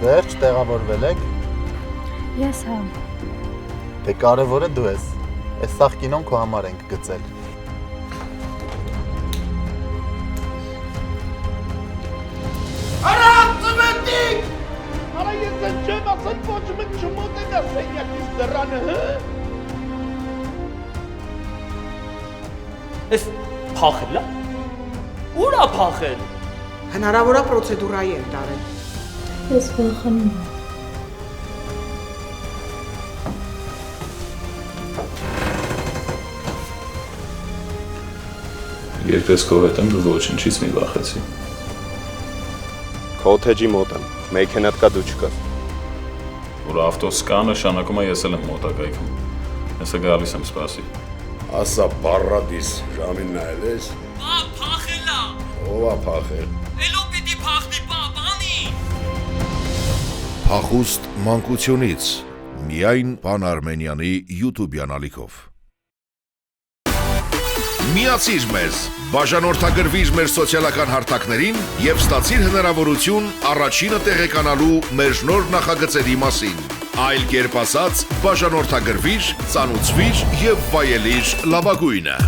Վերջ տեղավորվել եք։ Ես հա։ Դե կարևորը դու ես։ Այս սաղ կինոն քո համար ենք գծել։ Արա ծմենտիկ! Արա ես են չեմ ասել ոչ մեկ չմոտենա սենյակից դռանը, հը? Ես փախել է։ Ուր է փախել։ Հնարավոր է պրոցեդուրայի եմ տարել։ Ես վախենում եմ։ Երբ ես քո հետ եմ, դու ոչնչից մի վախեցի։ Քո թեջի մոտ եմ, մեքենատ կա դու չկա։ Որ ավտոս կա, նշանակում է ես էլ եմ մոտակայքում։ Ես գալիս եմ սպասի։ Ասա պարադիս ժամին նայել ես։ Բա փախել է։ Ով է փախել։ Էլո պիտի փախնի, բանի։ Փախուստ մանկությունից միայն Պան Արմենյանի YouTube-յան ալիքով։ Միացիր մեզ, բաժանորդագրվիր մեր սոցիալական հարթակներին և ստացիր հնարավորություն առաջինը տեղեկանալու մեր նոր նախագծերի մասին։ Այլ կերպ ասած, բաժանորդագրվիր, ծանուցվիր և վայելիր լավագույնը։